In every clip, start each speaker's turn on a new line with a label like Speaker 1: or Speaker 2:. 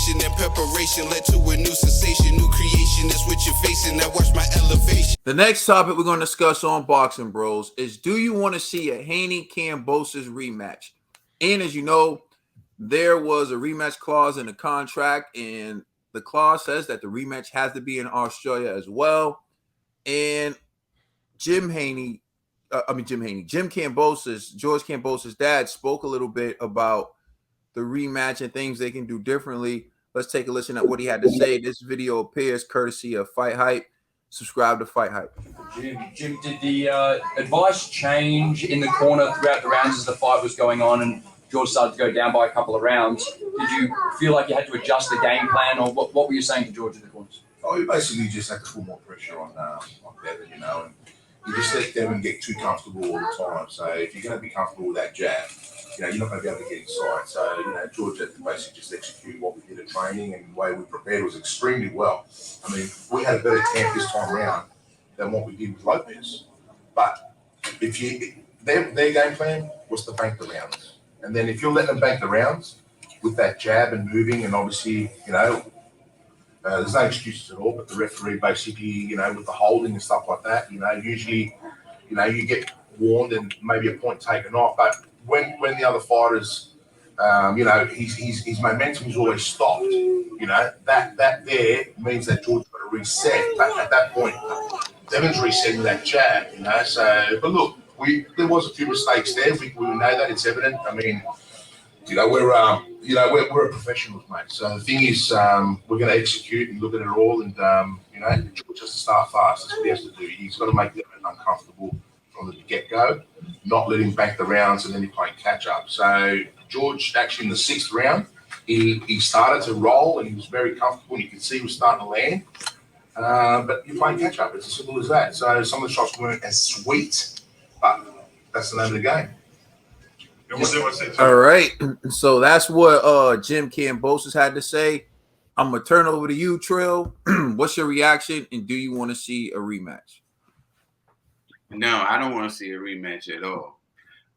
Speaker 1: Dedication and preparation led to a new sensation, new creation. That's what you're facing. Now watch my elevation.
Speaker 2: The next topic we're going to discuss on Boxing Bros is, do you want to see a Haney Kambosos rematch? And as you know, there was a rematch clause in the contract, and the clause says that the rematch has to be in Australia as well. And Jim Kambosos, George Kambosos' dad, spoke a little bit about the rematch and things they can do differently. Let's take a listen at what he had to say. This video appears courtesy of Fight Hype. Subscribe to Fight Hype.
Speaker 3: Jim, did the advice change in the corner throughout the rounds as the fight was going on and George started to go down by a couple of rounds? Did you feel like you had to adjust the game plan, or what were you saying to George in the corners?
Speaker 4: Oh, you basically just had to put more pressure on Devin, and you just let Devin get too comfortable all the time. So if you're going to be comfortable with that jab, you're not going to be able to get inside. So, George had to basically just execute what we did at training, and the way we prepared was extremely well. I mean, we had a better camp this time around than what we did with Lopez. But their game plan was to bank the rounds. And then if you're letting them bank the rounds with that jab and moving, and obviously, there's no excuses at all, but the referee basically, with the holding and stuff like that, usually, you get warned and maybe a point taken off. But when the other fighters, his momentum is always stopped. That there means that George's got to reset. But at that point, Devin's resetting that jab. So, but look, there was a few mistakes there. We know that, it's evident. I mean, we're a professionals, mate. So the thing is, we're going to execute and look at it all, and George has to start fast. That's what he has to do. He's got to make them uncomfortable from the get-go, not let him bank the rounds, and then he's playing catch-up. So George, actually in the 6th round, he started to roll, and he was very comfortable, and you could see he was starting to land. But you're playing catch-up. It's as simple as that. So some of the shots weren't as sweet, but that's the name of the game.
Speaker 2: All right, so that's what Jim Kambosos had to say. I'm gonna turn over to you, Trill. What's your reaction, and do you want to see a rematch?
Speaker 5: No, I don't want to see a rematch at all,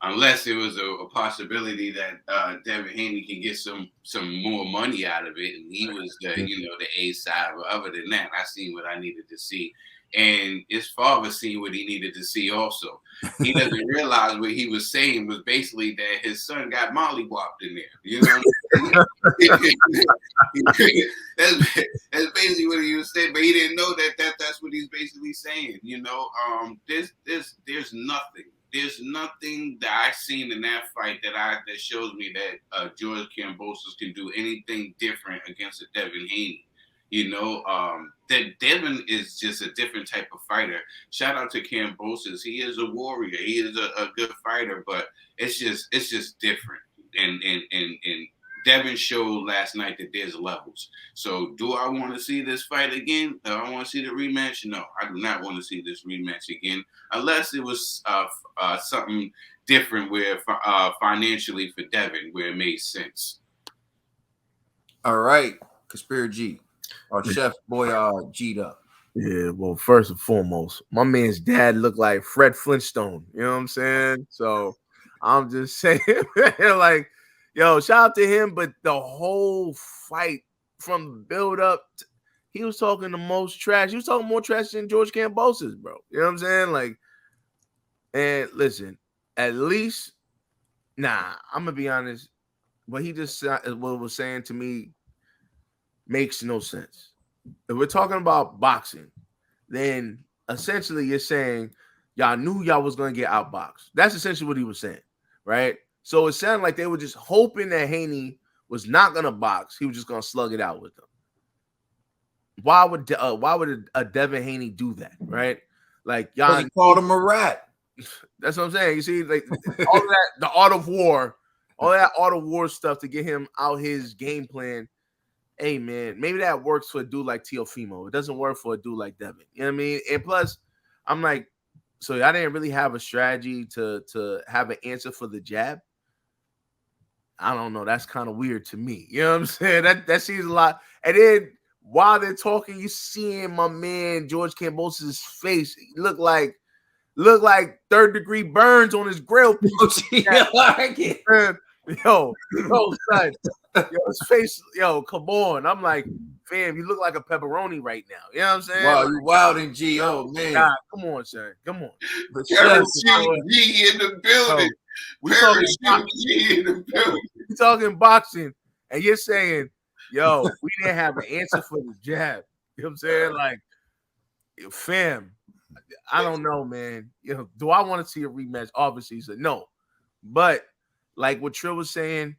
Speaker 5: unless it was a possibility that Devin Haney can get some more money out of it, and he was the the A side. But other than that, I seen what I needed to see. And his father seen what he needed to see also. He doesn't realize what he was saying was basically that his son got mollywopped in there. That's basically what he was saying, but he didn't know that's what he's basically saying. There's nothing that I've seen in that fight that shows me that George Kambosos can do anything different against a Devin Haney. That Devin is just a different type of fighter. Shout out to Kambosos. He is a warrior. He is a good fighter, but it's just different. And Devin showed last night that there's levels. So do I want to see this fight again? Do I want to see the rematch? No, I do not want to see this rematch again, unless it was something different where financially for Devin, where it made sense.
Speaker 2: All right, Conspiracy G. Our chef boy G'd up.
Speaker 6: Yeah, well, first and foremost, my man's dad looked like Fred Flintstone. You know what I'm saying? So I'm just saying, like, yo, shout out to him. But the whole fight from build up, he was talking the most trash. He was talking more trash than George Kambosos, bro. You know what I'm saying? Like, and listen, at least, I'm gonna be honest. What he just was saying to me makes no sense. If we're talking about boxing, then essentially you're saying y'all knew y'all was going to get outboxed. That's essentially what he was saying, right? So it sounded like they were just hoping that Haney was not going to box. He was just going to slug it out with them. Why would a Devin Haney do that, right? Like, y'all
Speaker 2: called him a rat.
Speaker 6: That's what I'm saying. You see, like all of that, the art of war, all that art of war stuff to get him out his game plan. Hey, man, maybe that works for a dude like Teofimo. It doesn't work for a dude like Devin. You know what I mean? And plus, I'm like, so I didn't really have a strategy to have an answer for the jab. I don't know. That's kind of weird to me. You know what I'm saying? That seems a lot. And then while they're talking, you seeing my man George Kambosos' face look like 3rd-degree burns on his grill. son, his face, come on. I'm like, fam, you look like a pepperoni right now. You know what I'm saying?
Speaker 2: Wow,
Speaker 6: Like,
Speaker 2: you wild and G. Oh man,
Speaker 6: God, come on, son, come on.
Speaker 2: the chef is
Speaker 5: Parachute G in the building.
Speaker 6: We talking
Speaker 5: Parachute G in the building.
Speaker 6: we talking boxing, and you're saying, we didn't have an answer for the jab. You know what I'm saying? Like, fam, I don't know, man. Do I want to see a rematch? Obviously, he said no. But like what Trill was saying,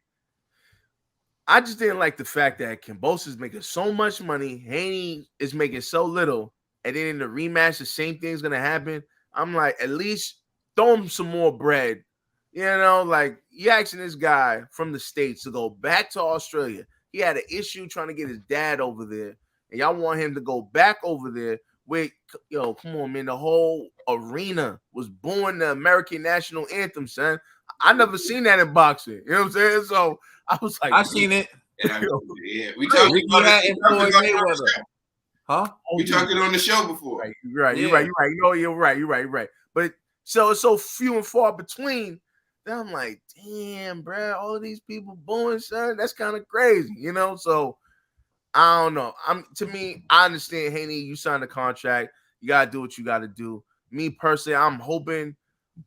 Speaker 6: I just didn't like the fact that Kambosos is making so much money, Haney is making so little, and then in the rematch, the same thing's gonna happen. I'm like, at least throw him some more bread. Like you asking this guy from the States to go back to Australia. He had an issue trying to get his dad over there, and y'all want him to go back over there. Wait, come on, man. The whole arena was booing the American national anthem, son. I never seen that in boxing. You know what I'm saying? So I was like,
Speaker 2: I seen it.
Speaker 5: Yeah, yeah. We talked
Speaker 2: Ricky
Speaker 5: about
Speaker 2: Hatton,
Speaker 5: it.
Speaker 2: Floyd Mayweather. Huh?
Speaker 5: We talked it on the show before.
Speaker 6: Right, you're right.
Speaker 2: Yeah.
Speaker 6: You're right. You're right. But so it's so few and far between. Then I'm like, damn, bro, all of these people booing, son. That's kind of crazy, So I don't know. To me, I understand, Haney. You signed a contract. You gotta do what you gotta do. Me personally, I'm hoping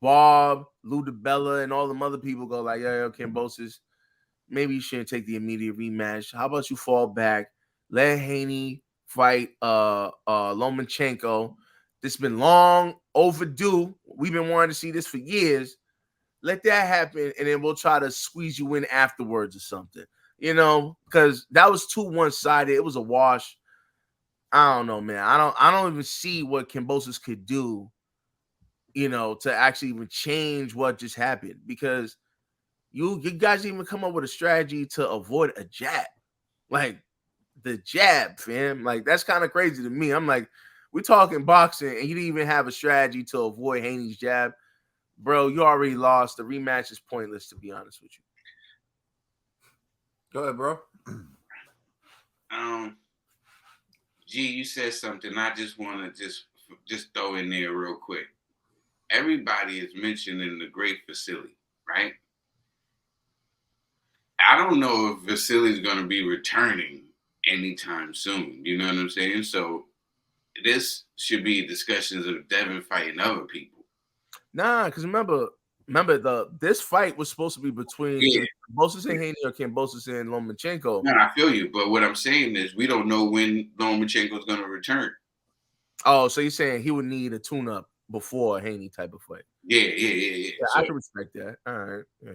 Speaker 6: Bob, Lou DiBella, and all them other people go like, yo, Kambosos, maybe you shouldn't take the immediate rematch. How about you fall back? Let Haney fight Lomachenko. This has been long overdue. We've been wanting to see this for years. Let that happen, and then we'll try to squeeze you in afterwards or something. Because that was too one-sided. It was a wash. I don't know, man. I don't even see what Kambosos could do, to actually even change what just happened. Because you guys even come up with a strategy to avoid a jab. Like the jab, fam. Like that's kind of crazy to me. I'm like, we're talking boxing, and you didn't even have a strategy to avoid Haney's jab. Bro, you already lost. The rematch is pointless, to be honest with you.
Speaker 2: Go ahead, bro.
Speaker 5: G, you said something. I just want to just throw in there real quick. Everybody is mentioning the great Vasily, right? I don't know if Vasily's going to be returning anytime soon. You know what I'm saying? So this should be discussions of Devin fighting other people.
Speaker 6: Nah, because remember this fight was supposed to be between Kambosos and Haney or Kambosos and Lomachenko.
Speaker 5: No, I feel you, but what I'm saying is we don't know when Lomachenko is going to return.
Speaker 6: Oh, so you're saying he would need a tune-up before a Haney type of fight?
Speaker 5: Yeah.
Speaker 6: So, I can respect that. All right. Yeah.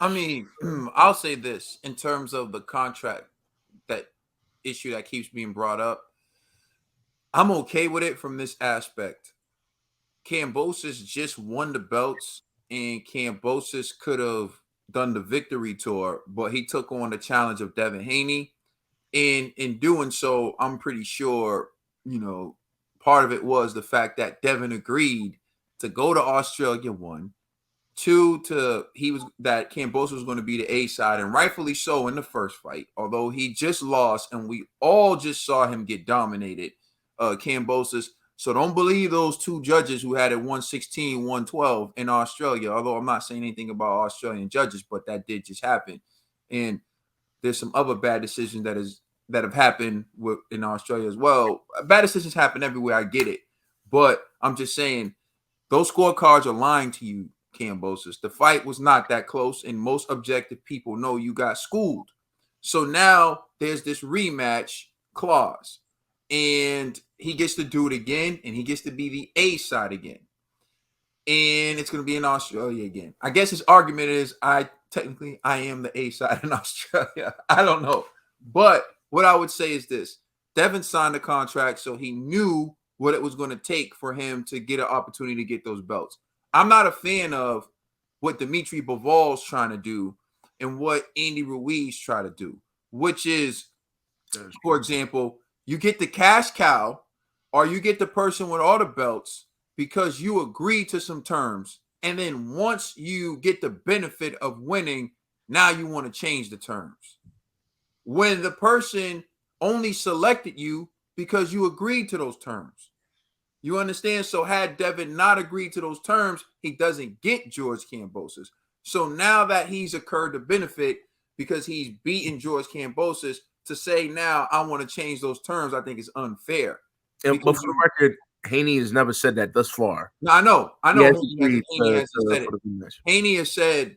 Speaker 2: I mean, I'll say this in terms of the contract, that issue that keeps being brought up. I'm okay with it from this aspect. Kambosos just won the belts, and Kambosos could have done the victory tour, but he took on the challenge of Devin Haney. And in doing so, I'm pretty sure, part of it was the fact that Devin agreed to go to Australia, one. Two, that Kambosos was going to be the A side, and rightfully so in the first fight, although he just lost, and we all just saw him get dominated, Kambosos. So don't believe those two judges who had it 116, 112 in Australia, although I'm not saying anything about Australian judges, but that did just happen. And there's some other bad decisions that have happened in Australia as well. Bad decisions happen everywhere, I get it. But I'm just saying, those scorecards are lying to you, Kambosos. The fight was not that close, and most objective people know you got schooled. So now there's this rematch clause, and he gets to do it again, and he gets to be the A side again. And it's going to be in Australia again. I guess his argument is I am the A side in Australia. I don't know. But what I would say is this. Devin signed the contract, so he knew what it was going to take for him to get an opportunity to get those belts. I'm not a fan of what Dimitri Bivol's trying to do and what Andy Ruiz try to do, which is, for example, you get the cash cow or you get the person with all the belts because you agree to some terms. And then once you get the benefit of winning, now you want to change the terms. When the person only selected you because you agreed to those terms. You understand? So had Devin not agreed to those terms, he doesn't get George Kambosos. So now that he's occurred the benefit because he's beaten George Kambosos, to say now I want to change those terms, I think is unfair.
Speaker 6: But for the record, Haney has never said that thus far.
Speaker 2: No, I know.
Speaker 6: Yes,
Speaker 2: Haney hasn't said it. Haney has said,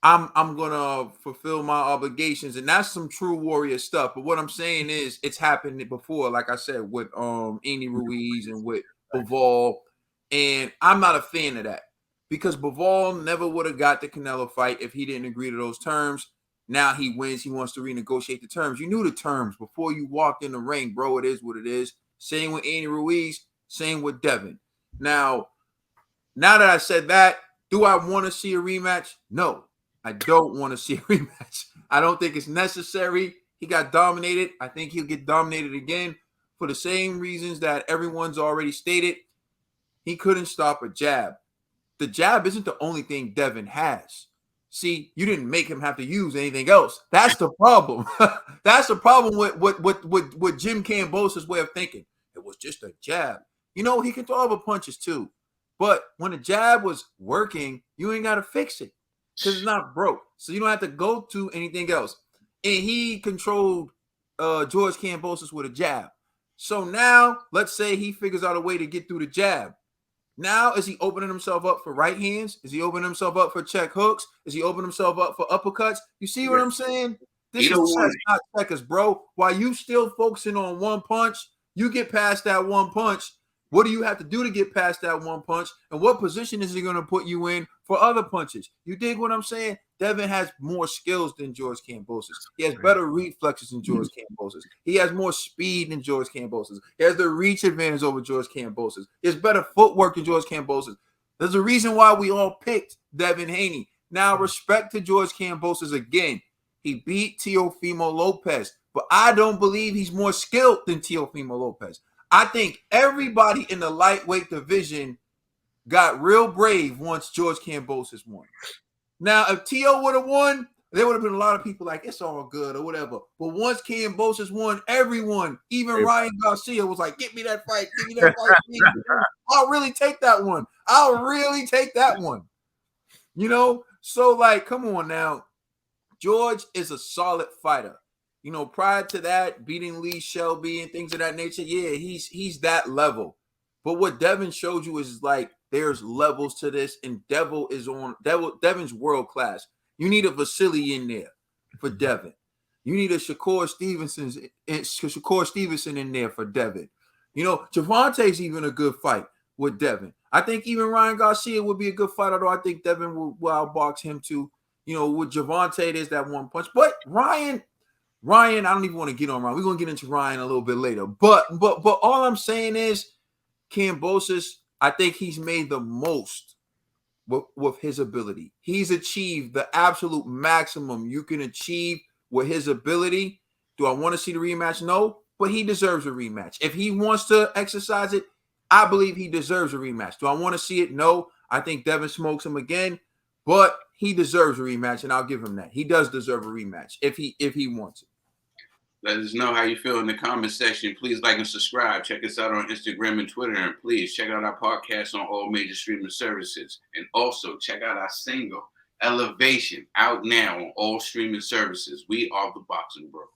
Speaker 2: I'm gonna fulfill my obligations, and that's some true warrior stuff. But what I'm saying is, it's happened before, like I said, with Andy Ruiz and with Bivol, and I'm not a fan of that because Bivol never would have got the Canelo fight if he didn't agree to those terms. Now he wins. He wants to renegotiate the terms. You knew the terms before you walked in the ring, bro. It is what it is. Same with Andy Ruiz. Same with Devin. Now that I said that, do I want to see a rematch? No, I don't want to see a rematch. I don't think it's necessary. He got dominated. I think he'll get dominated again for the same reasons that everyone's already stated. He couldn't stop a jab. The jab isn't the only thing Devin has. See, you didn't make him have to use anything else. That's the problem. That's the problem with Jim Kambosos' way of thinking. It was just a jab. You know, he can throw other punches too. But when the jab was working, you ain't got to fix it because it's not broke. So you don't have to go to anything else. And he controlled George Kambosos with a jab. So now, let's say he figures out a way to get through the jab. Now, is he opening himself up for right hands? Is he opening himself up for check hooks? Is he opening himself up for uppercuts? You see what I'm saying? This is chess, not checkers, bro. While you still focusing on one punch, you get past that one punch. What do you have to do to get past that one punch? And what position is he going to put you in for other punches? You dig what I'm saying? Devin has more skills than George Kambosos. He has better reflexes than George Kambosos. He has more speed than George Kambosos. He has the reach advantage over George Kambosos. He has better footwork than George Kambosos. There's a reason why we all picked Devin Haney. Now, respect to George Kambosos again. He beat Teofimo Lopez, but I don't believe he's more skilled than Teofimo Lopez. I think everybody in the lightweight division got real brave once George Kambosos won. Now, if Tio would have won, there would have been a lot of people like, it's all good or whatever. But once Kambosos won, everyone, even Ryan Garcia, was like, get me that fight. Give me that fight. I'll really take that one. I'll really take that one. You know? So, like, come on now. George is a solid fighter. You know, prior to that, beating Lee Shelby and things of that nature, yeah, he's that level. But what Devin showed you is like there's levels to this, and Devin's world class. You need a Vasily in there for Devin. You need a Shakur Stevenson in there for Devin. You know, Javante's even a good fight with Devin. I think even Ryan Garcia would be a good fight, although I think Devin will outbox him too. You know, with Javante, there's that one punch. But Ryan, I don't even want to get on Ryan. We're gonna get into Ryan a little bit later. But all I'm saying is Kambosos, I think he's made the most with his ability. He's achieved the absolute maximum you can achieve with his ability. Do I want to see the rematch? No, but he deserves a rematch. If he wants to exercise it, I believe he deserves a rematch. Do I want to see it? No. I think Devin smokes him again, but he deserves a rematch, and I'll give him that. He does deserve a rematch if he wants it.
Speaker 5: Let us know how you feel in the comment section. Please like and subscribe. Check us out on Instagram and Twitter. And please check out our podcast on all major streaming services. And also check out our single, Elevation, out now on all streaming services. We are the Boxing Bros.